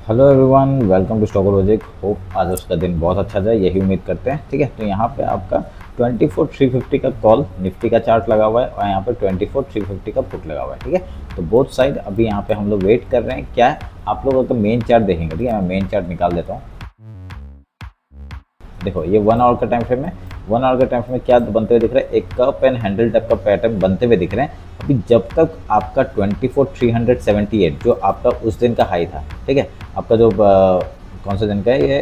Hello everyone, welcome to stock logic. Hope आज उसका दिन बहुत अच्छा जाए, यही उम्मीद करते हैं। ठीक है, तो यहाँ पे आपका 24,350 का कॉल निफ्टी का चार्ट लगा हुआ है और यहाँ पे 24,350 का पुट लगा हुआ है। ठीक है, तो बोथ साइड अभी यहाँ पे हम लोग वेट कर रहे हैं। क्या है, आप लोग अगर मेन चार्ट देखेंगे, ठीक है, मैं मेन चार्ट निकाल देता हूँ। देखो, ये 1 आवर का टाइम फ्रेम है। 1 आवर का टाइम फ्रेम में क्या बनते हुए दिख रहा है, एक कप एंड हैंडल टाइप का पैटर्न बनते हुए दिख रहे हैं। अभी जब तक आपका 24,378 जो आपका उस दिन का हाई था, ठीक है, आपका जो कौन सा दिन का है ये,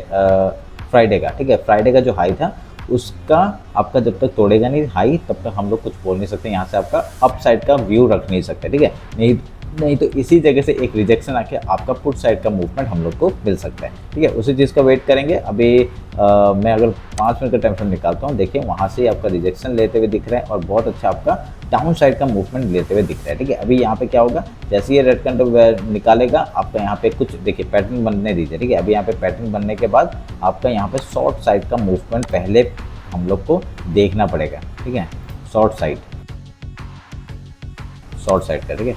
फ्राइडे का, ठीक है, फ्राइडे का जो हाई था उसका आपका जब तक तोड़ेगा नहीं हाई, तब तक हम लोग कुछ बोल नहीं सकते। यहाँ से आपका अप साइड का व्यू रख नहीं सकते। ठीक है, नहीं नहीं तो इसी जगह से एक रिजेक्शन आके आपका पुट साइड का मूवमेंट हम लोग को मिल सकता है। ठीक है, उसी चीज़ का वेट करेंगे। अभी मैं अगर 5 मिनट का टाइम फ्रेम निकालता हूँ, देखिए वहाँ से आपका रिजेक्शन लेते हुए दिख रहा है और बहुत अच्छा आपका डाउन साइड का मूवमेंट लेते हुए दिख रहा है। ठीक है, अभी यहाँ पे क्या होगा, जैसे ये रेड कैंडल निकालेगा आपका यहाँ पे कुछ देखिए पैटर्न बनने दीजिए। ठीक है, अभी यहाँ पे पैटर्न बनने के बाद आपका यहाँ पे शॉर्ट साइड का मूवमेंट पहले हम लोग को देखना पड़ेगा। ठीक है, शॉर्ट साइड का, ठीक है,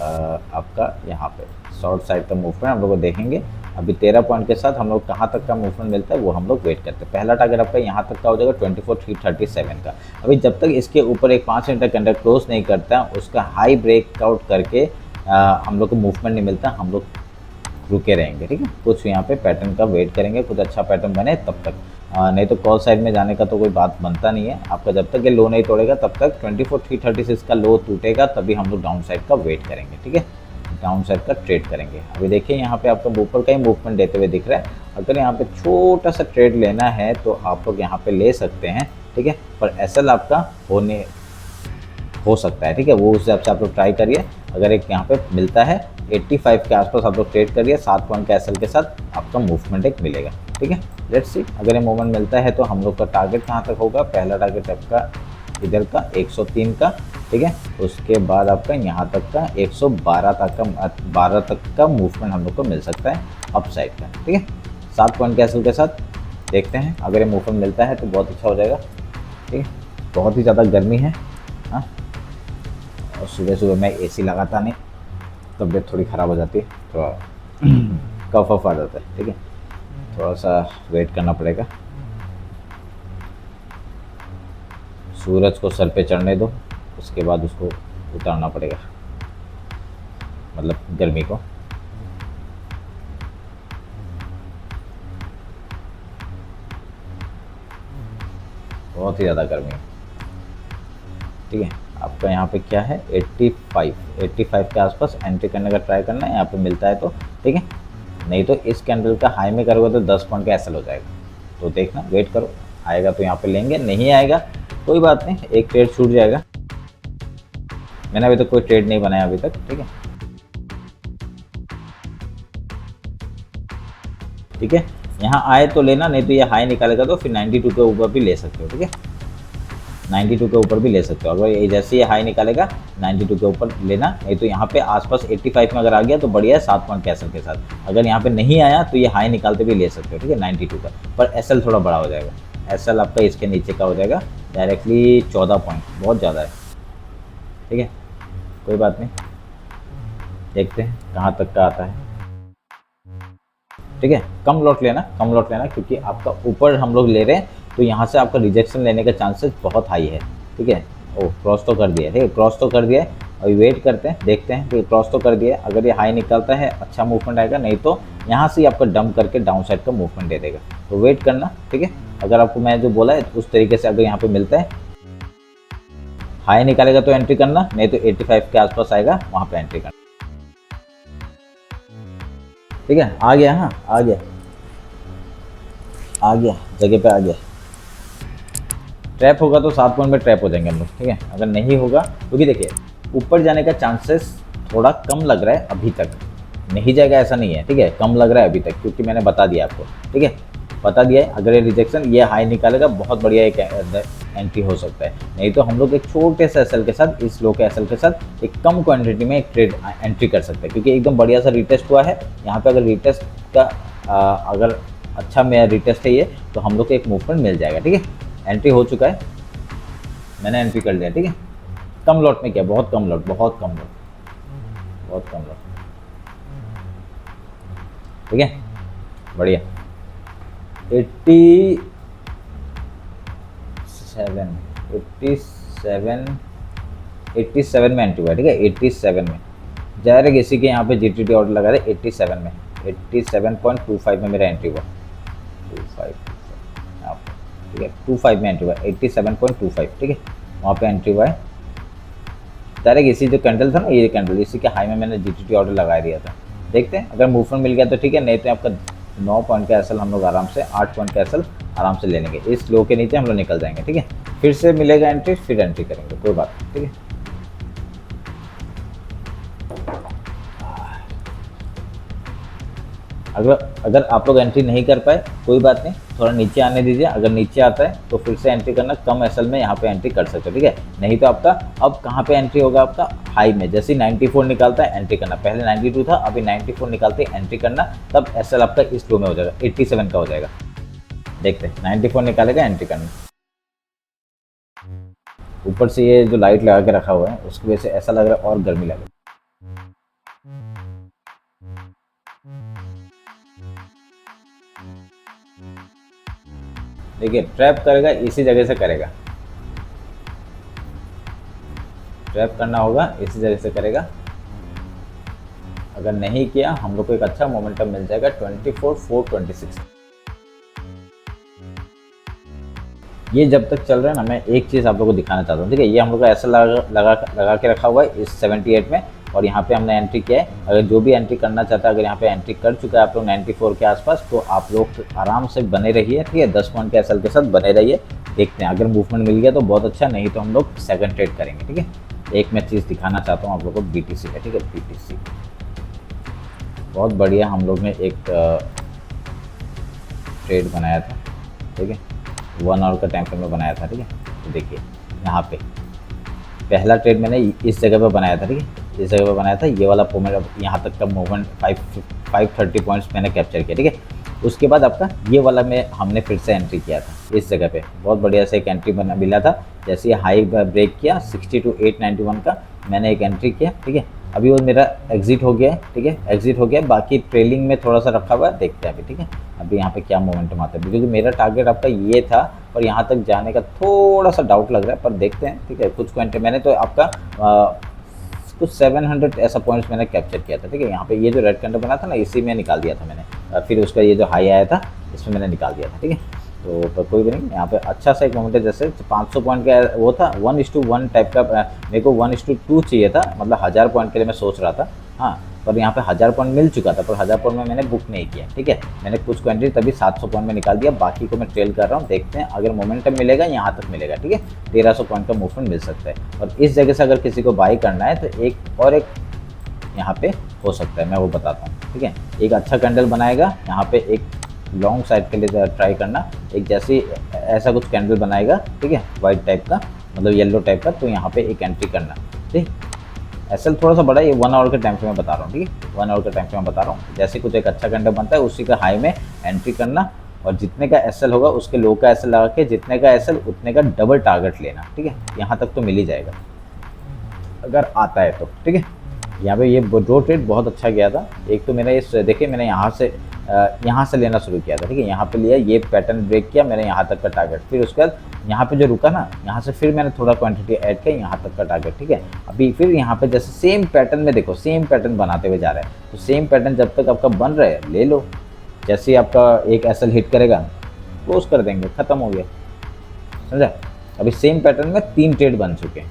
आपका यहाँ पे शॉर्ट साइड का मूवमेंट हम लोग को देखेंगे। अभी 13 पॉइंट के साथ हम लोग कहाँ तक का मूवमेंट मिलता है वो हम लोग वेट करते हैं। पहला टारगेट आपका यहाँ तक का हो जाएगा 24,337 का। अभी जब तक इसके ऊपर एक 5 मिनट का कैंडल क्लोज नहीं करता, उसका हाई ब्रेकआउट करके हम लोग को मूवमेंट नहीं मिलता, हम लोग रुके रहेंगे। ठीक है, कुछ यहाँ पे पैटर्न का वेट करेंगे, कुछ अच्छा पैटर्न बने तब तक। नहीं तो कॉल साइड में जाने का तो कोई बात बनता नहीं है आपका। जब तक ये लो नहीं तोड़ेगा तब तक 24,336 का लो टूटेगा, तभी हम लोग डाउन साइड का वेट करेंगे। ठीक है, डाउन साइड का ट्रेड करेंगे। अभी देखिए यहाँ पे आपका ऊपर का ही मूवमेंट देते हुए दिख रहा है। अगर यहाँ पे छोटा सा ट्रेड लेना है तो आप लोग यहाँ पे ले सकते हैं। ठीक है, पर एसएल आपका हो सकता है। ठीक है, वो उस हिसाब से आप लोग ट्राई करिए। अगर एक यहाँ पे मिलता है 85 के आसपास आप लोग ट्रेड करिए, 7 पॉइंट का एसएल के साथ आपका मूवमेंट एक मिलेगा। ठीक है, लेट्स सी अगर ये मूवमेंट मिलता है तो हम लोग का टारगेट कहाँ तक होगा। पहला टारगेट आपका इधर का 103 का, ठीक है, उसके बाद आपका यहाँ तक का 112 तक का मूवमेंट हम लोग को मिल सकता है अप साइड का। ठीक है, 7 पॉइंट के एसएल के साथ देखते हैं। अगर ये मूवमेंट मिलता है तो बहुत अच्छा हो जाएगा। ठीक है, बहुत ही ज़्यादा गर्मी है। हाँ, और सुबह सुबह मैं एसी लगाता नहीं, तबीयत थोड़ी ख़राब हो जाती है, थोड़ा कफ वफ आ जाता है। ठीक है, थोड़ा सा वेट करना पड़ेगा। सूरज को सर पे चढ़ने दो, उसके बाद उसको उतारना पड़ेगा, मतलब गर्मी को। बहुत ही ज़्यादा गर्मी है। ठीक है, आपका यहाँ पे क्या है 85 के आसपास एंट्री करने का ट्राई करना है। यहाँ पे मिलता है तो ठीक है, नहीं तो इस कैंडल का हाई में करोगे तो 10 पॉइंट का एसएल हो जाएगा। तो देखना, वेट करो, आएगा तो यहाँ पे लेंगे, नहीं आएगा कोई बात नहीं, एक ट्रेड छूट जाएगा। मैंने अभी तक कोई ट्रेड नहीं बनाया अभी तक। ठीक है, ठीक है, यहाँ आए तो लेना, नहीं तो ये हाई निकालेगा तो फिर 92 के ऊपर भी ले सकते हो। ठीक है, 92 के ऊपर भी ले सकते हो। अगर ये जैसे ये हाई निकालेगा 92 के ऊपर लेना, नहीं तो यहाँ पे आसपास 85 में अगर आ गया तो बढ़िया है, 7 पॉइंट के एसएल के साथ। अगर यहाँ पे नहीं आया तो ये हाई निकालते भी ले सकते हो। ठीक है, 92 का, पर एसएल थोड़ा बड़ा हो जाएगा। एसएल आपका इसके नीचे का हो जाएगा डायरेक्टली 14 पॉइंट, बहुत ज़्यादा है। ठीक है, कोई बात नहीं, देखते हैं कहाँ तक का आता है। ठीक है, कम लॉट लेना, कम लॉट लेना, क्योंकि आपका ऊपर हम लोग ले रहे हैं तो यहाँ से आपका रिजेक्शन लेने का चांसेस बहुत हाई है। ठीक है, ओ क्रॉस तो कर दिया है। ठीक है, क्रॉस तो कर दिया है, अभी वेट करते हैं, देखते हैं कि क्रॉस तो कर दिया है। अगर ये हाई निकलता है अच्छा मूवमेंट आएगा, नहीं तो यहाँ से आपका डंप करके डाउन साइड का मूवमेंट दे देगा। तो वेट करना। ठीक है, अगर आपको मैं जो बोला है उस तरीके से अगर यहाँ पे मिलता है, हाई निकालेगा तो एंट्री करना, नहीं तो 85 के आसपास आएगा वहाँ पे एंट्री करना। ठीक है, आ गया, हाँ आ गया, आ गया, जगह पे आ गया। ट्रैप होगा तो 7 पॉइंट में ट्रैप हो जाएंगे हम लोग। ठीक है, अगर नहीं होगा, क्योंकि देखिए ऊपर जाने का चांसेस थोड़ा कम लग रहा है अभी तक, नहीं जाएगा ऐसा नहीं है। ठीक है, कम लग रहा है अभी तक, क्योंकि मैंने बता दिया आपको। ठीक है, बता दिया है, अगर ये रिजेक्शन ये हाई निकालेगा बहुत बढ़िया एक एंट्री हो सकता है। नहीं तो हम लोग एक छोटे से एसएल के साथ, इस लो के एसएल के साथ एक कम क्वांटिटी में एक ट्रेड एंट्री कर सकते हैं, क्योंकि एकदम बढ़िया सा रिटेस्ट हुआ है यहाँ पे। अगर रिटेस्ट का अगर अच्छा मेरा रिटेस्ट है ये, तो हम लोग को एक मूवमेंट मिल जाएगा। ठीक है, एंट्री हो चुका है, मैंने एंट्री कर लिया। ठीक है, कम लॉट में किया, बहुत कम लॉट, बहुत कम लॉट, बहुत कम लॉट। ठीक है, बढ़िया। 87 87 87 में एंट्री हुआ, ठीक है, 87 में डायरेक्ट इसी के यहाँ पे जीटीटी ऑर्डर लगा दे 87 में, 87.25 में मेरा एंट्री हुआ, 25 यहाँ पे, ठीक है, 25 में एंट्री हुआ, 87.25, ठीक है, वहाँ पे एंट्री हुआ है डायरेक्ट इसी जो कैंडल था ना, ये कैंडल इसी के हाई में मैंने जीटीटी ऑर्डर लगा दिया था। देखते हैं अगर मूवमेंट मिल गया तो ठीक है, नहीं तो आपका 9 पॉइंट का एसएल हम लोग आराम से, 8 पॉइंट का एसएल आराम से ले लेंगे, इस लो के नीचे हम लोग निकल जाएंगे, ठीक है, फिर से मिलेगा एंट्री, फिर एंट्री करेंगे, कोई बात नहीं, ठीक है। अगर आप लोग एंट्री नहीं कर पाए कोई बात नहीं, थोड़ा नीचे आने दीजिए, अगर नीचे आता है तो फिर से एंट्री करना, कम एसएल में यहाँ पे एंट्री कर सकते हो, ठीक है। नहीं तो आपका अब कहाँ पे एंट्री होगा, आपका हाई में, जैसे 94 निकालता है एंट्री करना, पहले 92 था, अभी 94 निकालते हैं एंट्री करना, तब एसएल आपका इस लो में हो जाएगा, 87 का हो जाएगा। देखते हैं 94 निकालेगा एंट्री करना। ऊपर से ये जो लाइट लगा के रखा हुआ है उसकी वजह से ऐसा लग रहा है और गर्मी लग रही है। देखिए ट्रैप करेगा, इसी जगह से करेगा, ट्रैप करना होगा इसी जगह से करेगा। अगर नहीं किया हम लोग को एक अच्छा मोमेंटम मिल जाएगा 24,426। ये जब तक चल रहा है ना, मैं एक चीज़ आप लोगों को दिखाना चाहता हूँ, ठीक है। ये हम लोग का ऐसा लगा के रखा हुआ है इस 78 में, और यहाँ पे हमने एंट्री किया है। अगर जो भी एंट्री करना चाहता है, अगर यहाँ पे एंट्री कर चुका है आप लोग 94 के आसपास, तो आप लोग आराम से बने रहिए, ठीक है, 10 पॉइंट के एसएल के साथ बने रहिए। देखते हैं अगर मूवमेंट मिल गया तो बहुत अच्छा, नहीं तो हम लोग सेकंड ट्रेड करेंगे, ठीक है। एक मैं चीज़ दिखाना चाहता हूँ आप लोग को, बीटीसी है, ठीक है, बीटीसी बहुत बढ़िया हम लोग ने एक ट्रेड बनाया था, ठीक है, 1 आवर का टाइम फ्रेम में बनाया था, ठीक है। तो देखिए यहाँ पे पहला ट्रेड मैंने इस जगह पे बनाया था, ठीक है, इस जगह पे बनाया था, ये वाला मोमेंट, यहाँ तक का मूवमेंट 530 पॉइंट्स मैंने कैप्चर किया, ठीक है। उसके बाद आपका ये वाला में हमने फिर से एंट्री किया था इस जगह पे, बहुत बढ़िया से एक एंट्री बना मिला था। जैसे ये हाई ब्रेक किया 62,891 का, मैंने एक एंट्री किया, ठीक है। अभी वो मेरा एग्जिट हो गया है, ठीक है, एग्जिट हो गया, बाकी ट्रेलिंग में थोड़ा सा रखा हुआ है, देखते हैं अभी, ठीक है। अभी यहाँ पे क्या मोमेंटम आता है, क्योंकि मेरा टारगेट आपका ये था और यहाँ तक जाने का थोड़ा सा डाउट लग रहा है, पर देखते हैं, ठीक है। कुछ एंट्री मैंने तो आपका कुछ 700 ऐसा पॉइंट्स मैंने कैप्चर किया था, ठीक है। यहाँ पे ये जो रेड कैंडल बना था ना, इसी में निकाल दिया था मैंने, फिर उसका ये जो हाई आया था इसमें मैंने निकाल दिया था, ठीक है। तो पर कोई भी नहीं, यहाँ पे अच्छा सा एक मोमेंट है, जैसे 500 पॉइंट का वो था, 1:1 टाइप का, मेरे को 1:2 चाहिए था, मतलब 1000 पॉइंट के लिए मैं सोच रहा था, हाँ, पर यहाँ पे 1000 पॉइंट मिल चुका था, पर 1000 पॉइंट में मैंने बुक नहीं किया, ठीक है। मैंने कुछ क्वांटिटी तभी 700 पॉइंट में निकाल दिया, बाकी को मैं ट्रेल कर रहा हूँ, देखते हैं अगर मोमेंटम मिलेगा यहाँ तक मिलेगा, ठीक है। 1300 पॉइंट का मूवमेंट मिल सकता है, और इस जगह से अगर किसी को बाई करना है तो एक यहाँ पे हो सकता है, मैं वो बताता हूँ, ठीक है। एक अच्छा कैंडल बनाएगा यहाँ पे, एक लॉन्ग साइड के लिए ट्राई करना, एक जैसे ऐसा कुछ कैंडल बनाएगा, ठीक है, वाइट टाइप का, मतलब येलो टाइप का, तो यहाँ पे एक एंट्री करना, ठीक। एसएल थोड़ा सा बड़ा, ये 1 आवर के टाइम फ्रेम में बता रहा हूँ, ठीक है, 1 आवर के टाइम फ्रेम में बता रहा हूँ। जैसे कुछ एक अच्छा कैंडल बनता है उसी का हाई में एंट्री करना, और जितने का एसएल होगा उसके लो का एसएल लगा के, जितने का एसएल उतने का डबल टारगेट लेना, ठीक है। यहाँ तक तो मिल ही जाएगा अगर आता है तो, ठीक है। यहाँ पे ये दो ट्रेड बहुत अच्छा गया था। एक तो मेरा ये देखिए, मैंने यहाँ से लेना शुरू किया था, ठीक है, यहाँ पे लिया, ये पैटर्न ब्रेक किया मैंने यहाँ तक का टारगेट, फिर उसके बाद यहाँ पे जो रुका ना, यहाँ से फिर मैंने थोड़ा क्वांटिटी ऐड किया यहाँ तक का टारगेट, ठीक है। अभी फिर यहाँ पे जैसे सेम पैटर्न में देखो, सेम पैटर्न बनाते हुए जा रहा है, तो सेम पैटर्न जब तक आपका बन रहा है ले लो, जैसे ही आपका एक एसएल हिट करेगा क्लोज कर देंगे, खत्म हो गया, समझा। अभी सेम पैटर्न में 3 ट्रेड बन चुके हैं,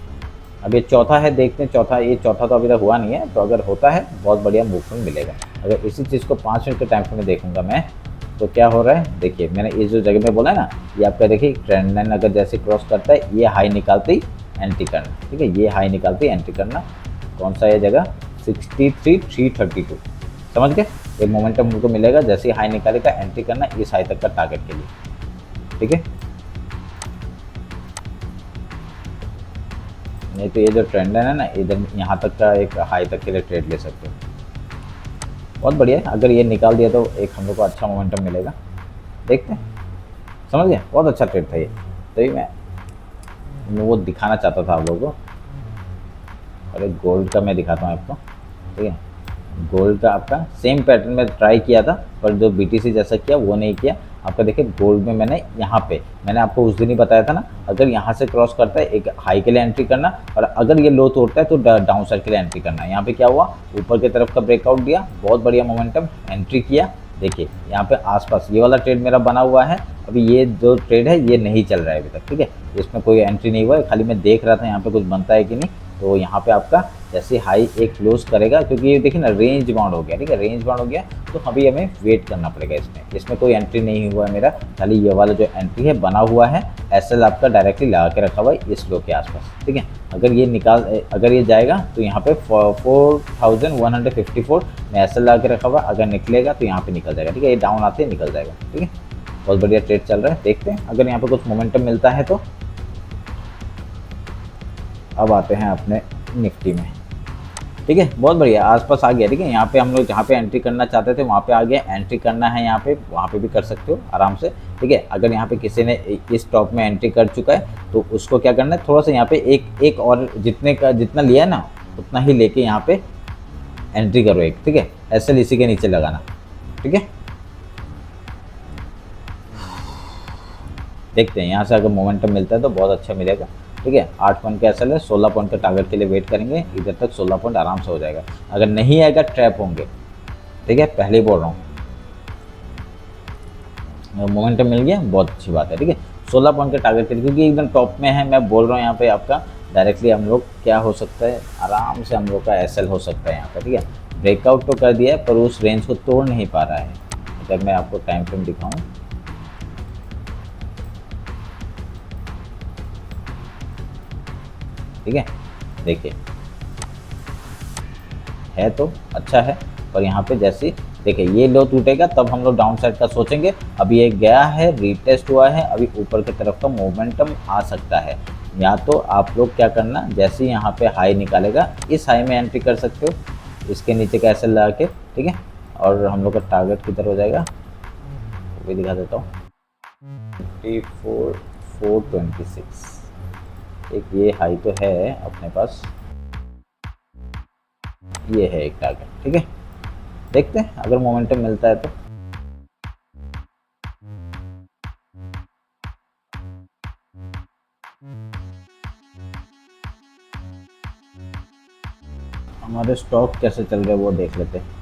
अब ये चौथा है, देखते हैं चौथा, ये चौथा तो अभी तक हुआ नहीं है, तो अगर होता है बहुत बढ़िया मूवमेंट मिलेगा। अगर इसी चीज़ को 5 मिनट के टाइम में देखूंगा मैं, तो क्या हो रहा है देखिए, मैंने इस जो जगह में बोला है ना, ये आपका देखिए ट्रेंड लाइन अगर जैसे क्रॉस करता है, ये हाई निकालते ही एंट्री करना, ठीक है, ये हाई निकालते ही एंट्री करना। कौन सा ये जगह 63,332, समझ गए। ये मोमेंटम हमको मिलेगा, जैसे ही हाई निकालेगा एंट्री करना इस हाई तक का टारगेट के लिए, ठीक है। नहीं तो ये जो ट्रेंड है ना, इधर यहाँ तक का एक हाई तक के लिए ट्रेड ले सकते हो, बहुत बढ़िया है। अगर ये निकाल दिया तो एक हम लोग को अच्छा मोमेंटम मिलेगा, देखते हैं, समझ गए, बहुत अच्छा ट्रेड था ये। तो ये मैं वो दिखाना चाहता था आप लोगों को, और एक गोल्ड का मैं दिखाता हूँ आपको, ठीक है। गोल्ड का आपका सेम पैटर्न में ट्राई किया था, पर जो बीटीसी जैसा किया वो नहीं किया। आपका देखिए गोल्ड में मैंने यहाँ पे मैंने आपको उस दिन ही बताया था ना, अगर यहाँ से क्रॉस करता है एक हाई के लिए एंट्री करना, और अगर ये लो तोड़ता है तो डाउन साइड के लिए एंट्री करना। यहाँ पे क्या हुआ, ऊपर की तरफ का ब्रेकआउट दिया, बहुत बढ़िया मोमेंटम, एंट्री किया। देखिए यहाँ पे आसपास ये वाला ट्रेड मेरा बना हुआ है। अभी ये जो ट्रेड है ये नहीं चल रहा है अभी तक, ठीक है, इसमें कोई एंट्री नहीं हुआ है, खाली मैं देख रहा था यहाँ पे कुछ बनता है कि नहीं। तो यहाँ पे आपका जैसे हाई एक क्लोज करेगा, क्योंकि ये देखिए ना रेंज बाउंड हो गया, ठीक है, रेंज बाउंड हो गया, तो अभी हमें वेट करना पड़ेगा। इसमें कोई एंट्री नहीं हुआ है मेरा, खाली ये वाला जो एंट्री है बना हुआ है, एसएल आपका डायरेक्टली लगा के रखा हुआ है इस लो के आसपास, ठीक है। अगर ये जाएगा तो यहाँ पे 4154 में एसएल लगा के रखा हुआ, अगर निकलेगा तो यहाँ पे निकल जाएगा, ठीक है, ये डाउन आते ही निकल जाएगा, ठीक है। बहुत बढ़िया ट्रेड चल रहा है, देखते हैं अगर यहाँ पे कुछ मोमेंटम मिलता है तो। अब आते हैं अपने निफ्टी में, ठीक है, बहुत बढ़िया आसपास आ गया, ठीक है। यहाँ पे हम लोग जहाँ पे एंट्री करना चाहते थे वहाँ पे आ गया, एंट्री करना है यहाँ पे, वहाँ पे भी कर सकते हो आराम से, ठीक है। अगर यहाँ पे किसी ने इस टॉप में एंट्री कर चुका है तो उसको क्या करना है, थोड़ा सा यहाँ पे एक और जितना लिया है ना उतना ही लेके यहाँ पे एंट्री करो एक, ठीक है, एसएल इसी के नीचे लगाना, ठीक है। देखते हैं यहाँ से अगर मोमेंटम मिलता है तो बहुत अच्छा मिलेगा, ठीक है। 8 पॉइंट का एसएल है, 16 पॉइंट के टारगेट के लिए वेट करेंगे, इधर तक 16 पॉइंट आराम से हो जाएगा। अगर नहीं आएगा ट्रैप होंगे, ठीक है, पहले ही बोल रहा हूँ। मोमेंटम मिल गया बहुत अच्छी बात है, ठीक है। 16 पॉइंट के टारगेट के लिए, क्योंकि एकदम टॉप में है, मैं बोल रहा हूँ यहाँ पे आपका डायरेक्टली हम लोग क्या हो सकता है, आराम से हम लोग का एसएल हो सकता है यहाँ पे, ठीक है। ब्रेकआउट तो कर दिया है पर उस रेंज को तोड़ नहीं पा रहा है। अगर मैं आपको टाइम फ्रेम दिखाऊँ, ठीक है, देखिए है तो अच्छा है, पर यहाँ पे जैसे देखिए ये लो टूटेगा तब हम लोग डाउन साइड का सोचेंगे। अभी ये गया है, रीटेस्ट हुआ है, अभी ऊपर की तरफ का मोमेंटम आ सकता है। या तो आप लोग क्या करना, जैसे ही यहाँ पे हाई निकालेगा इस हाई में एंट्री कर सकते हो, इसके नीचे का एसएल लगा के, ठीक है। और हम लोग का टारगेट किधर हो जाएगा वो भी दिखा देता हूँ, 54,426। एक ये हाई तो है अपने पास, ये है एक टारगेट, ठीक है। देखते हैं अगर मोमेंटम मिलता है तो। हमारे स्टॉक कैसे चल रहे वो देख लेते हैं।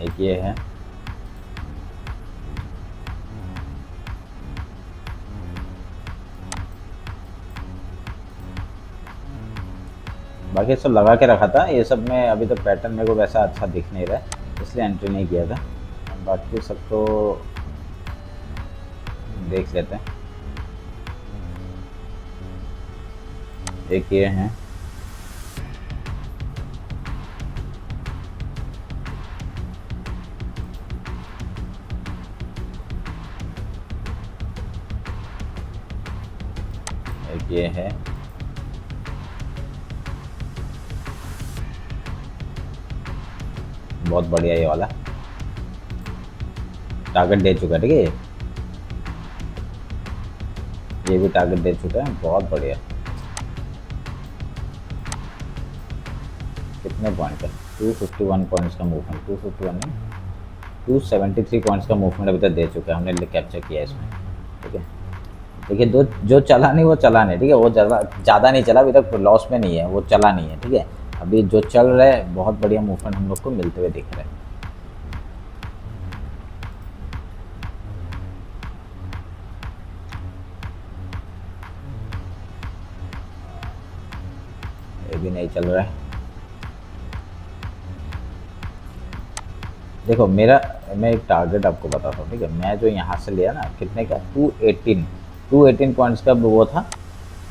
एक ये है, बाकी सब लगा के रखा था, ये सब में अभी तो पैटर्न मेरे को वैसा अच्छा दिख नहीं रहा है, इसलिए एंट्री नहीं किया था। बाकी सब तो देख लेते हैं। एक ये है, एक ये है, बहुत बढ़िया ये वाला टारगेट दे चुका है, ठीक है, ये भी टारगेट दे चुका है, बहुत बढ़िया। कितने पॉइंट का, 251 पॉइंट्स का मूवमेंट, 251 नहीं 273 पॉइंट्स का मूवमेंट अभी तक दे चुका है, हमने कैप्चर किया इसमें, ठीक है। देखिए जो चला नहीं वो चला नहीं, ठीक है, वो ज़्यादा नहीं चला, अभी तक लॉस में नहीं है, वो चला नहीं है, ठीक है। अभी जो चल रहा है बहुत बढ़िया मूवमेंट हम लोग को मिलते हुए दिख रहा है। भी नहीं चल रहा है। देखो मेरा, मैं एक टारगेट आपको बताता हूँ, ठीक है। मैं जो यहाँ से लिया ना, कितने का, 218 पॉइंट्स का वो था।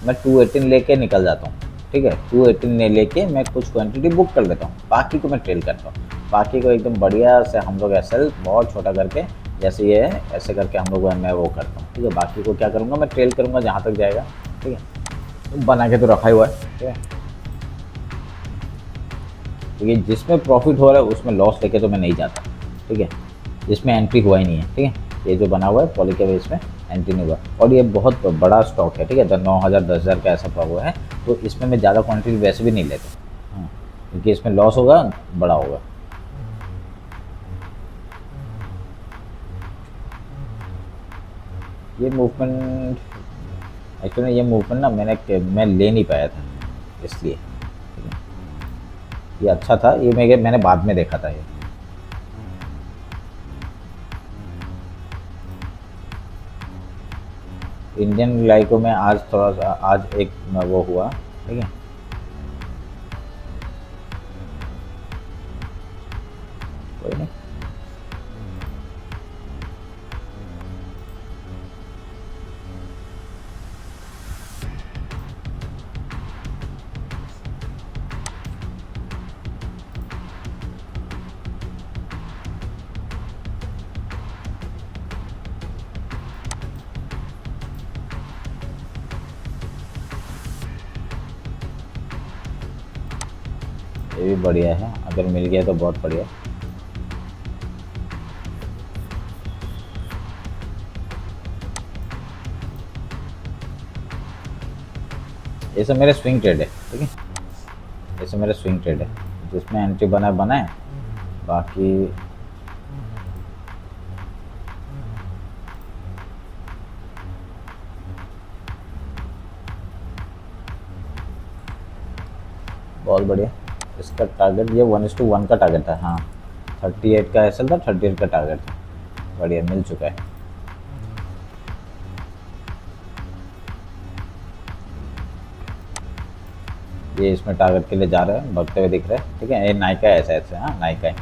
मैं 218 लेके निकल जाता हूँ, ठीक है। 218 ने लेके मैं कुछ क्वांटिटी बुक कर लेता हूँ, बाकी को मैं ट्रेल करता हूँ। बाकी को एकदम बढ़िया से हम लोग एसएल बहुत छोटा करके, जैसे ये है ऐसे करके हम लोग मैं वो करता हूँ, ठीक है। बाकी को क्या करूँगा, मैं ट्रेल करूँगा जहाँ तक जाएगा, ठीक है। बना के तो रखा ही हुआ है, ठीक है। क्योंकि जिसमें प्रॉफिट हो रहा है उसमें लॉस लेके तो मैं नहीं जाता, ठीक है। जिसमें एंट्री हुआ ही नहीं है, ठीक है। ये जो बना हुआ है पॉली के बेस में एंट्री नहीं हुआ, और ये बहुत बड़ा स्टॉक है, ठीक है। 9,000 10,000 का ऐसा पड़ा हुआ है, तो इसमें मैं ज़्यादा क्वान्टिटी वैसे भी नहीं लेता, हाँ, क्योंकि इसमें लॉस होगा बड़ा होगा। ये मूवमेंट एक्चुअली, ये मूवमेंट ना मैं ले नहीं पाया था, इसलिए, ठीक है। ये अच्छा था, ये मैंने बाद में देखा था ये। इंडियन लाइको में आज थोड़ा सा, आज एक वो हुआ, ठीक है। कोई नहीं, ये भी बढ़िया है, अगर मिल गया तो बहुत बढ़िया। ये सब मेरे स्विंग ट्रेड है, ठीक है। ये सब मेरा स्विंग ट्रेड है, जिसमें एंट्री बनाए बाकी। बहुत बढ़िया। इसका टारगेट ये 1:1 का टारगेट था, हाँ। 38 का एसएल था, 38 का टारगेट था। बढ़िया मिल चुका है। ये इसमें टारगेट के लिए जा रहे हैं, भगते हुए दिख रहे हैं, ठीक है। ये नाइका ऐसा ऐसे, हाँ नाइका है,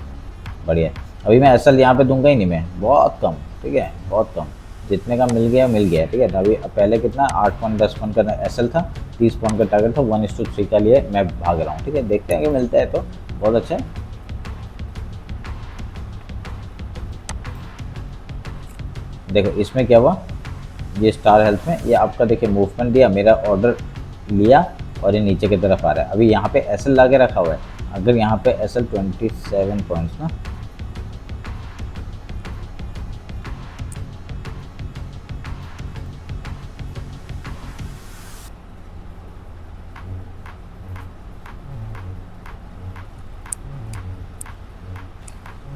बढ़िया। अभी मैं एसएल यहाँ पे दूंगा ही नहीं मैं, बहुत कम, ठीक है, बहुत कम। जितने का मिल गया, ठीक है। अभी पहले कितना 8 पॉइंट 10 पॉइंट का एसएल था, 30 पॉइंट का टारगेट था, 1:3 का लिए मैं भाग रहा हूँ, ठीक है। देखते हैं कि मिलता है तो बहुत अच्छा है। देखो इसमें क्या हुआ, ये स्टार हेल्थ में ये आपका देखिए मूवमेंट दिया, मेरा ऑर्डर लिया और ये नीचे की तरफ आ रहा है। अभी यहाँ पे एसएल ला के रखा हुआ है, अगर यहाँ पे एसएल 27 पॉइंट्स ना,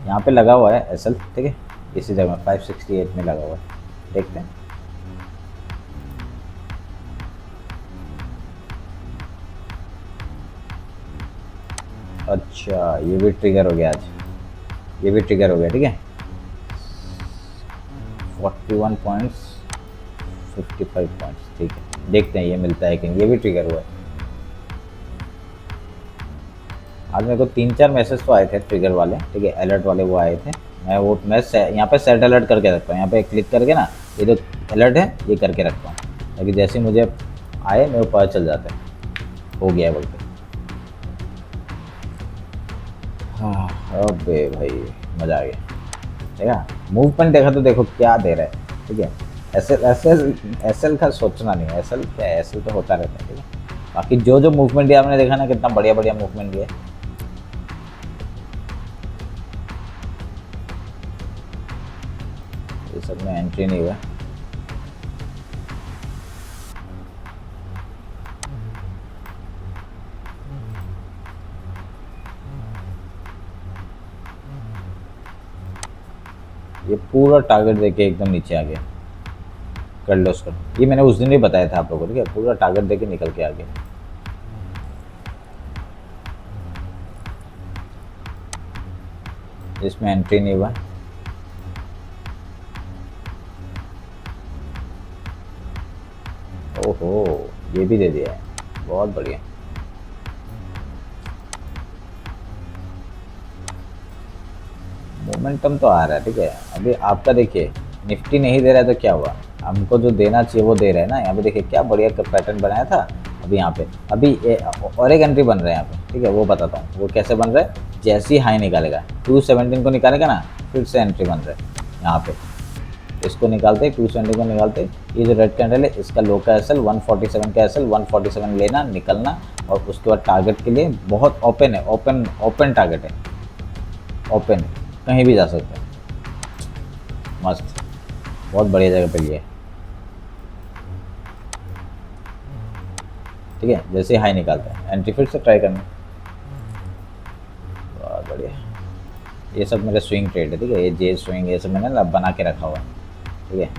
यहाँ पे लगा हुआ है एसएल, ठीक है। इसी जगह 568 में लगा हुआ है, देखते हैं। अच्छा ये भी ट्रिगर हो गया आज, ये भी ट्रिगर हो गया, ठीक है। 41 पॉइंट्स 55 पॉइंट्स, ठीक है। देखते हैं ये मिलता है कि नहीं, ये भी ट्रिगर हुआ है। आज मेरे को 3-4 मैसेज तो आए थे ट्रिगर वाले, ठीक है, अलर्ट वाले वो आए थे। मैं यहाँ पे सेट अलर्ट करके रखता हूँ, यहाँ पे क्लिक करके ना, ये जो अलर्ट है ये करके रखता हूँ, ताकि जैसे ही मुझे आए मेरे को पता चल जाता है हो गया है बोल के। हाँ अबे भाई मज़ा आ गया, ठीक है। मूवमेंट देखा तो देखो क्या दे रहा है, ठीक है। एसएल का सोचना नहीं है, एसएल क्या है, एसएल तो होता रहता है, ठीक है। बाकी जो जो मूवमेंट दिया आपने देखा ना, कितना बढ़िया बढ़िया मूवमेंट दिया। ये सब में एंट्री नहीं हुआ। ये पूरा टारगेट देके एकदम नीचे आ गया, कर लो उसका। ये मैंने उस दिन भी बताया था आप लोगों को, ठीक है। पूरा टारगेट देके निकल के आ गया। इसमें एंट्री नहीं हुआ। ओहो ये भी दे दिया है, बहुत बढ़िया। मोमेंटम तो आ रहा है, ठीक है। अभी आपका देखिए निफ्टी नहीं दे रहा है तो क्या हुआ, हमको जो देना चाहिए वो दे रहे हैं ना। यहाँ पे देखिए क्या बढ़िया पैटर्न बनाया था। अभी यहाँ पे अभी और एक एंट्री बन रहा है यहाँ पे, ठीक है, वो बताता हूँ वो कैसे बन रहा है। जैसे ही हाई निकालेगा 217 को निकालेगा ना, फिर से एंट्री बन रहा है यहाँ पे। इसको निकालते 270 को निकालते, ये जो रेड कैंडल है इसका लो का एसएल 147 का एसएल 147 लेना निकलना, और उसके बाद टारगेट के लिए बहुत ओपन है, ओपन टारगेट है, ओपन कहीं भी जा सकते हैं। मस्त, बहुत बढ़िया जगह पे लिए, ठीक है। जैसे हाई निकालते हैं एंट्री फिर से ट्राई करना। बहुत बढ़िया, ये सब मेरे स्विंग ट्रेड है, ठीक है। ये जे स्विंग ये सब मैंने बना के रखा हुआ है, ठीक है।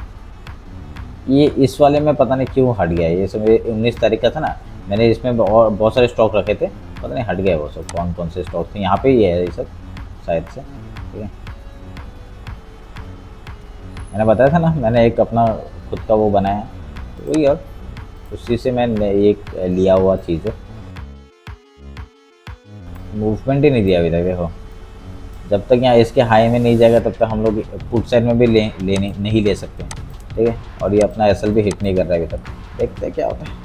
ये इस वाले में पता नहीं क्यों हट गया, ये सब 19 तारीख का था ना, मैंने इसमें और बहुत सारे स्टॉक रखे थे, पता नहीं हट गया वो सब कौन कौन से स्टॉक थे। यहाँ पे ही है ये सब शायद से, ठीक है। मैंने बताया था ना मैंने एक अपना खुद का वो बनाया, तो वही, और उसी से मैंने एक लिया हुआ चीज़ है। मूवमेंट ही नहीं दिया अभी तक, देखो जब तक यहाँ इसके हाई में नहीं जाएगा तब तक हम लोग पुट साइड में भी लेने नहीं ले सकते, ठीक है। और ये अपना एसएल भी हिट नहीं कर रहा है अभी तक, देखते हैं क्या होता है।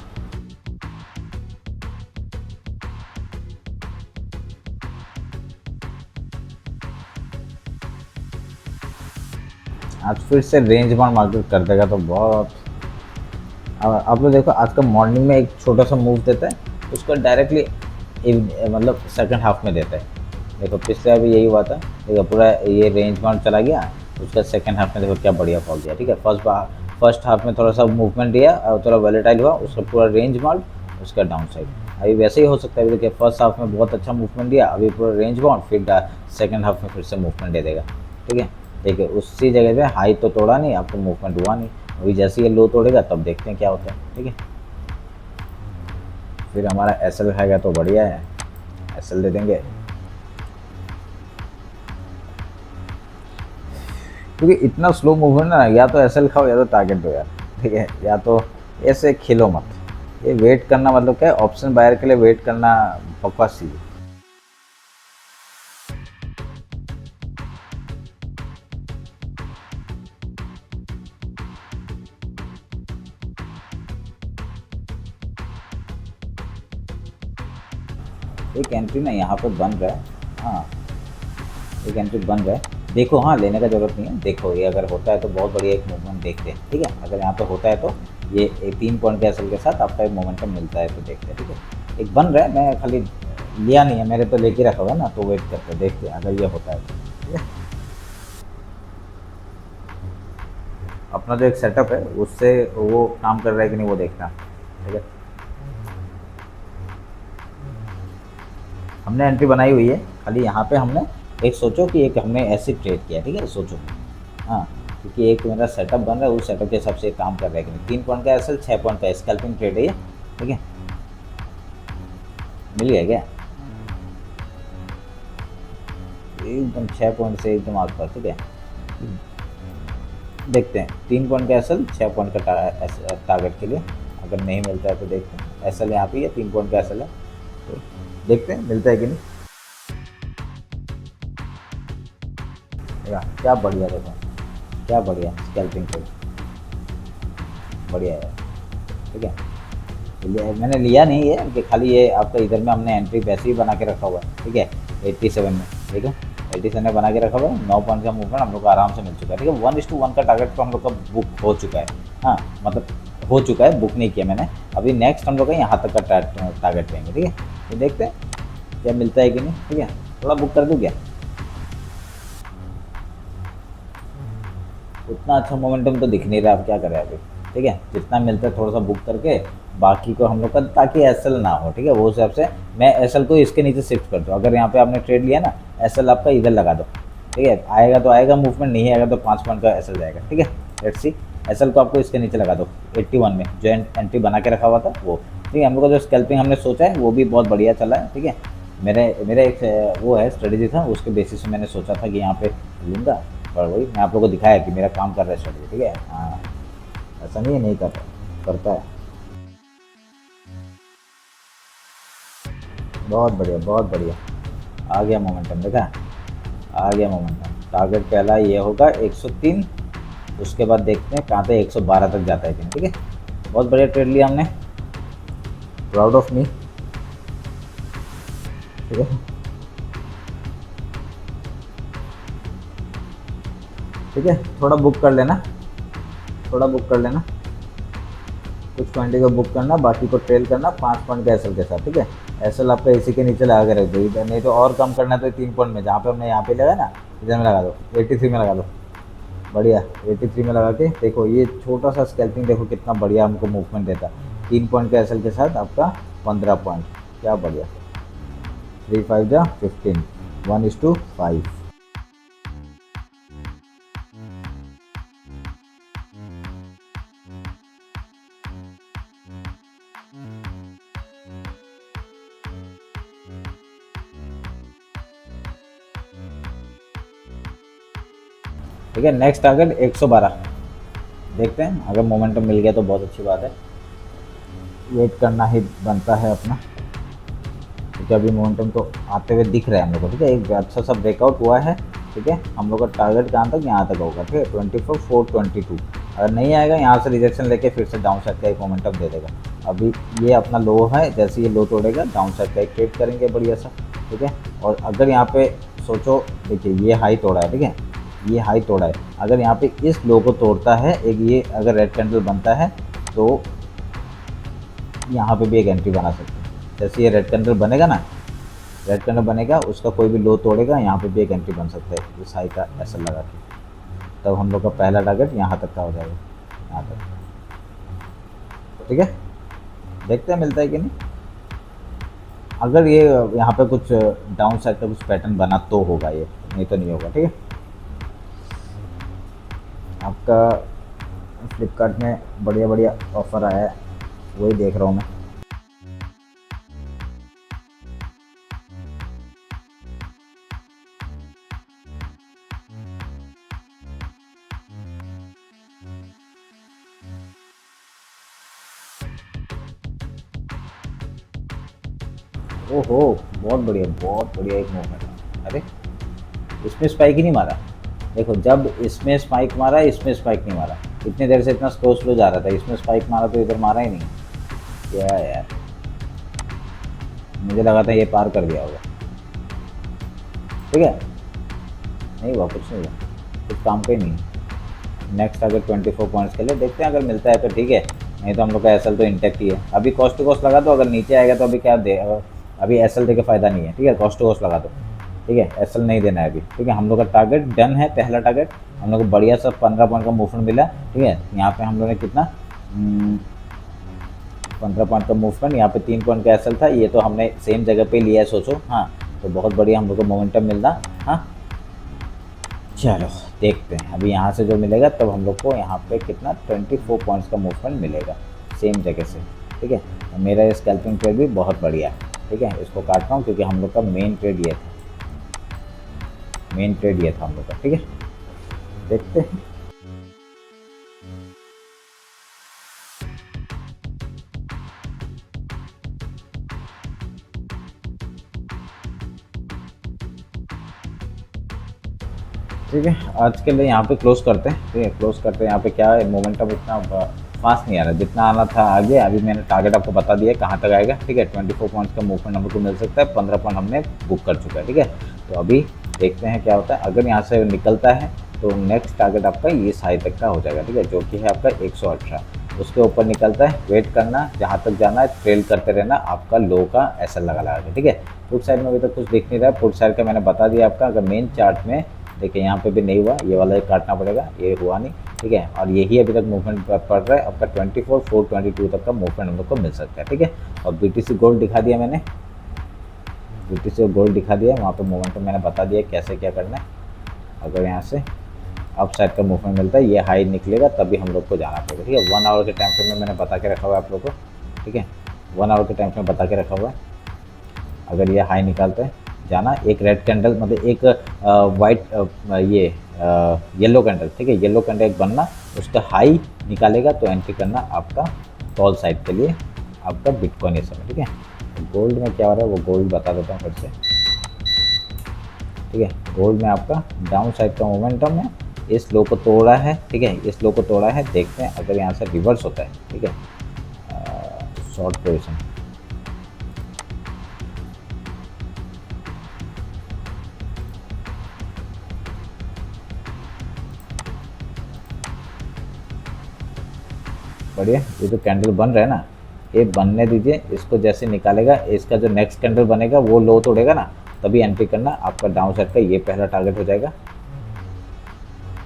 आज फिर से रेंज बाउंड मार्केट कर देगा तो बहुत। अब आप लोग देखो आज का मॉर्निंग में एक छोटा सा मूव देता है, उसको डायरेक्टली मतलब सेकंड हाफ में देता है। देखो पिछले अभी यही हुआ था, देखो पूरा ये रेंज बाउंड चला गया, उसका सेकंड हाफ में देखो क्या बढ़िया फॉल दिया, ठीक है। फर्स्ट हाफ में थोड़ा सा मूवमेंट दिया और थोड़ा वॉलेटाइल हुआ, उसका पूरा रेंज बाउंड, उसका डाउन साइड। अभी वैसे ही हो सकता है, देखिए फर्स्ट हाफ में बहुत अच्छा मूवमेंट दिया, अभी पूरा रेंज बाउंड, फिर सेकंड हाफ में फिर से मूवमेंट दे देगा, ठीक है। देखिए उसी जगह पे हाई तो तोड़ा नहीं, आपको मूवमेंट हुआ नहीं, अभी जैसे ये लो तोड़ेगा तब देखते हैं क्या होता है, ठीक है। फिर हमारा एसएल खाएगा तो बढ़िया है, एसएल दे देंगे, क्योंकि इतना स्लो मूवमेंट ना, या तो एसएल खाओ या तो टारगेट दो यार, ठीक है। या तो ऐसे खेलो मत, ये वेट करना मतलब क्या है, ऑप्शन बायर के लिए वेट करना बकवास चीज़ है। एक एंट्री ना यहाँ पर बन रहा है, हाँ एक एंट्री बन रहा है, देखो हाँ लेने का ज़रूरत नहीं है। देखो ये अगर होता है तो बहुत बढ़िया एक मूवमेंट देखते हैं, ठीक है। अगर यहाँ पे होता है तो ये 3 पॉइंट के एसएल के साथ आपका एक मोमेंटम मिलता है तो देखते हैं, ठीक है। एक बन रहा है, मैं खाली लिया नहीं है, मेरे तो लेके रखा हुआ है ना, तो वेट करते हैं देखते हैं अगर ये होता है तो, ठीक है। अपना जो एक सेटअप है उससे वो काम कर रहा है कि नहीं वो देखना, ठीक है। हमने एंट्री बनाई हुई है, खाली यहाँ पे हमने एक सोचो कि एक हमने ऐसे ट्रेड किया, ठीक है, सोचो हाँ, क्योंकि एक मेरा सेटअप बन रहा है उस सेटअप के हिसाब से काम कर रहा है कि नहीं। 3 पॉइंट का एसएल 6 पॉइंट का स्कैल्पिंग ट्रेड है ये, ठीक है। मिल गया क्या, एकदम 6 पॉइंट से एकदम आसपास, ठीक है। देखते हैं 3 पॉइंट का एसएल 6 पॉइंट का टारगेट के लिए, अगर नहीं मिलता है तो देखते हैं। एसएल यहाँ पे है, 3 पॉइंट का एसएल है, तो देखते हैं मिलता है कि नहीं। क्या बढ़िया, देखो क्या बढ़िया स्कैल्पिंग ट्रेड, बढ़िया है, ठीक है। मैंने लिया नहीं है कि खाली ये आपका इधर में हमने एंट्री वैसे ही बना के रखा हुआ है, ठीक है। 87 में, ठीक है, 87 में बना के रखा हुआ है। 9 पॉइंट का मूवमेंट हम लोग को आराम से मिल चुका है, ठीक है। 1:1 का टारगेट तो हम लोग का बुक हो चुका है, हाँ मतलब हो चुका है, बुक नहीं किया मैंने। अभी नेक्स्ट हम लोग का यहाँ तक का टारगेट लेंगे, ठीक है। तो देखते हैं क्या मिलता है कि नहीं, ठीक है। थोड़ा बुक कर दूँ क्या, उतना अच्छा मोमेंटम तो दिख नहीं रहा, अब क्या करें अभी, ठीक है। जितना मिलता है थोड़ा सा बुक करके बाकी को हम लोग का, ताकि एसएल ना हो, ठीक है। वो हिसाब से मैं एसएल को इसके नीचे शिफ्ट कर दूँ। अगर यहाँ पे आपने ट्रेड लिया ना, एसएल आपका इधर लगा दो, ठीक है। आएगा तो आएगा मूवमेंट, नहीं आएगा तो 5 पॉइंट का एसएल जाएगा, ठीक है। लेट्स सी, एसएल को आपको इसके नीचे लगा दो 81 में, जो एंट्री बना के रखा हुआ था वो, ठीक है। हम लोग का जो स्कैल्पिंग हमने सोचा है वो भी बहुत बढ़िया चला है, ठीक है। मेरा एक वो है स्ट्रेटेजी था, उसके बेसिस में मैंने सोचा था कि यहाँ पे लूँगा, और वही मैं आप लोगों को दिखाया कि मेरा काम कर रहा है स्ट्रेटेजी, ठीक है। हाँ ऐसा नहीं है नहीं करता, करता है। बहुत बढ़िया, बहुत बढ़िया, आ गया मोमेंटम, देखा आ गया मोमेंटम। टारगेट पहला ये होगा 103, उसके बाद देखते हैं कहाँ पे 112 तक जाता है कि नहीं। ठीक है, बहुत बढ़िया ट्रेड लिया हमने, प्राउड ऑफ मी। ठीक है, ठीक है, थोड़ा बुक कर लेना, थोड़ा बुक कर लेना, कुछ क्वांटिटी को बुक करना, बाकी को ट्रेल करना 5 पॉइंट के एसएल के साथ। ठीक है, एसएल आपका इसी के नीचे लगा के रख दो इधर, नहीं तो और कम करना है तो 3 पॉइंट में, जहाँ पे हमने यहाँ पे लगा ना इधर में लगा दो, 83 में लगा दो। बढ़िया, 83 में लगा के देखो, ये छोटा सा स्कैल्पिंग देखो कितना बढ़िया हमको मूवमेंट देता है। 3 पॉइंट के एसएल के साथ आपका 15 पॉइंट, क्या बढ़िया। 3 5 जा 15, 1:5। ठीक है, नेक्स्ट टारगेट 112, देखते हैं अगर मोमेंटम मिल गया तो बहुत अच्छी बात है, वेट करना ही बनता है अपना, क्योंकि अभी मोमेंटम तो आते हुए दिख रहा है हम लोग को। ठीक है, एक अच्छा सा ब्रेकआउट हुआ है। ठीक है, हम लोग का टारगेट कहाँ तक, यहाँ तक होगा। ठीक है, 24,422, अगर नहीं आएगा यहाँ से रिजेक्शन लेके फिर से डाउन साइड का एक मोमेंटम दे देगा। अभी ये अपना लो है, जैसे ये लो तोड़ेगा डाउन साइड का एक ट्रेड करेंगे बढ़िया सा। ठीक है, और अगर यहाँ पे सोचो, देखिए ये हाई तोड़ा है। ठीक है, ये हाई तोड़ा है, अगर यहाँ पे इस लो को तोड़ता है एक, ये अगर रेड कैंडल बनता है तो यहाँ पे भी एक एंट्री बना सकते हैं। जैसे ये रेड कैंडल बनेगा ना, रेड कैंडल बनेगा, उसका कोई भी लो तोड़ेगा, यहाँ पे भी एक एंट्री बन सकता है इस हाई का ऐसा लगा के, तब हम लोग का पहला टारगेट यहाँ तक का हो जाएगा, यहाँ तक। ठीक है, देखते हैं मिलता है कि नहीं। अगर ये यहाँ पे कुछ डाउन साइड का कुछ पैटर्न बना तो होगा ये, नहीं तो नहीं होगा। ठीक है, आपका फ्लिपकार्ट में बढ़िया बढ़िया ऑफ़र आया है, वही देख रहा हूँ मैं। ओहो, बहुत बढ़िया, बहुत बढ़िया एक मूवमेंट है। अरे इसमें स्पाइक ही नहीं मारा, देखो जब इसमें स्पाइक मारा, इसमें स्पाइक नहीं मारा, इतनी देर से इतना स्लो स्लो जा रहा था, इसमें स्पाइक मारा तो इधर मारा ही नहीं। क्या यार, मुझे लगा था ये पार कर दिया होगा। ठीक है, नहीं हुआ, कुछ नहीं हुआ, कुछ काम का ही नहीं। नेक्स्ट अगर 24 पॉइंट्स के लिए देखते हैं, अगर मिलता है तो ठीक है, नहीं तो हम लोग का एसएल तो इंटेक्ट ही है। अभी कॉस्ट टू कॉस्ट लगा दो, अगर नीचे आएगा तो अभी क्या दे, अभी एसएल दे के फ़ायदा नहीं है। ठीक है, कॉस्ट टू कॉस्ट लगा दो। ठीक है, एसएल नहीं देना है अभी। ठीक है, हम लोग का टारगेट डन है, पहला टारगेट हम लोग को बढ़िया सा 15 पॉइंट का मूवमेंट मिला। ठीक है, यहाँ पे हम लोग ने कितना 15 पॉइंट का मूवमेंट, यहाँ पे 3 पॉइंट का एसएल था, ये तो हमने सेम जगह पे लिया है सोचो। हाँ, तो बहुत बढ़िया हम लोग को मोमेंटम मिल रहा। हाँ, चलो देखते हैं अभी यहाँ से जो मिलेगा, तब हम लोग को यहाँ पे कितना 24 पॉइंट्स का मूवमेंट मिलेगा सेम जगह से। ठीक है, मेरा ये स्कैल्पिंग ट्रेड भी बहुत बढ़िया है। ठीक है, इसको काट रहा हूँ क्योंकि हम लोग का मेन ट्रेड ये था, मेन ट्रेड ये था हम लोग का। ठीक है, देखते हैं। ठीक है, आज के लिए यहाँ पे क्लोज करते हैं। ठीक है, क्लोज करते हैं। यहाँ पे क्या है, मोमेंटम इतना फास्ट नहीं आ रहा, जितना आना था आगे। अभी मैंने टारगेट आपको बता दिया कहाँ तक आएगा। ठीक है, 24 पॉइंट्स का मूवमेंट हम लोग को मिल सकता है, 15 पॉइंट हमने बुक कर चुका है। ठीक है, तो अभी देखते हैं क्या होता है। अगर यहाँ से निकलता है तो नेक्स्ट टारगेट आपका ये हाई तक का हो जाएगा। ठीक है, जो कि है आपका 118, उसके ऊपर निकलता है, वेट करना, जहाँ तक जाना है ट्रेल करते रहना, आपका लो का ऐसा लगा लगा के। ठीक है, पुट साइड में अभी तक कुछ दिख नहीं रहा है, पुट साइड का मैंने बता दिया आपका। अगर मेन चार्ट में देखिए, यहाँ पे भी नहीं हुआ, ये वाला काटना पड़ेगा, ये हुआ नहीं। ठीक है, और यही अभी तक मूवमेंट पड़ रहा है आपका 24,422 तक का मूवमेंट हम लोग को मिल सकता है। ठीक है, और बीटीसी गोल्ड दिखा दिया मैंने, बीटीसी गोल्ड दिखा दिया, वहाँ पे मूवमेंट मैंने बता दिया कैसे क्या करना है। अगर यहाँ से अप साइड का मूवमेंट मिलता है, ये हाई निकलेगा तभी हम लोग को जाना पड़ेगा। ठीक है, 1 आवर के टाइम फ्रेम में मैंने बता के रखा हुआ है आप लोग को। ठीक है, 1 आवर के टाइम फ्रेम बता के रखा हुआ है। अगर ये हाई निकालता है जाना, एक रेड कैंडल मतलब एक वाइट ये येलो कैंडल। ठीक है, येलो कैंडल एक बनना, उसका हाई निकालेगा तो एंट्री करना आपका कॉल साइड के लिए आपका बिटकॉइन ये समय। ठीक है, तो गोल्ड में क्या हो रहा है वो गोल्ड बता देता हूँ फिर से। ठीक है, गोल्ड में आपका डाउन साइड का मोमेंटम है, इस लो को तोड़ा है, ठीक है, इस लो को तोड़ा है। देखते हैं अगर यहाँ से रिवर्स होता है, ठीक है, शॉर्ट पोजिशन, बढ़िया। ये जो कैंडल बन रहा है ना, ये बनने दीजिए, इसको जैसे निकालेगा, इसका जो नेक्स्ट कैंडल बनेगा वो लो तोड़ेगा ना, तभी एंट्री करना। आपका डाउन साइड का ये पहला टारगेट हो जाएगा,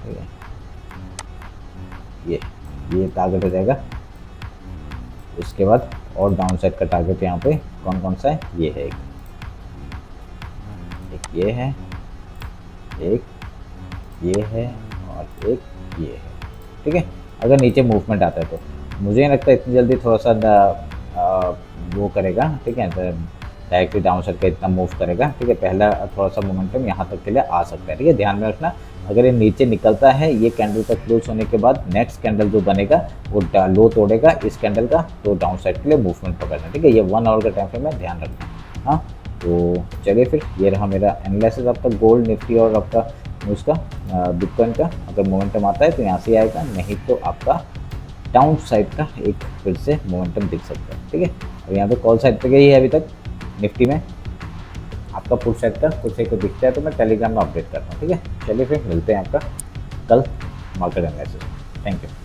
ठीक है, ये टारगेट हो जाएगा। उसके बाद और डाउन साइड का टारगेट यहाँ पे कौन कौन सा है, ये है, एक ये है, एक ये है, और एक ये है, ठीक है। अगर नीचे मूवमेंट आता है तो मुझे नहीं लगता इतनी जल्दी थोड़ा सा वो करेगा, ठीक है, डायरेक्टली डाउन साइड का इतना मूव करेगा, ठीक है। पहला थोड़ा सा मोमेंटम यहाँ तक के लिए आ सकता है, ठीक है, ध्यान में रखना। अगर ये नीचे निकलता है, ये कैंडल का क्लोज होने के बाद नेक्स्ट कैंडल जो बनेगा वो लो तोड़ेगा इस कैंडल का, तो डाउन साइड के लिए मूवमेंट पकड़ना, ठीक है। ये 1 आवर का टाइम फ्रेम है, ध्यान रखना। हाँ, तो चलिए फिर, ये रहा मेरा एनालिसिस आपका गोल्ड, निफ्टी और आपका उसका बिटकॉइन का। अगर मोमेंटम आता है तो यहाँ से आएगा, नहीं तो आपका डाउन साइड का एक फिर से मोमेंटम दिख सकता है, ठीक है। और यहाँ पे कॉल साइड पे गई है अभी तक निफ्टी में, आपका पुट साइड का कुछ एक दिखता है तो मैं टेलीग्राम में अपडेट करता हूँ, ठीक है। चलिए फिर मिलते हैं आपका कल मार्केट एनालिसिस। Thank you.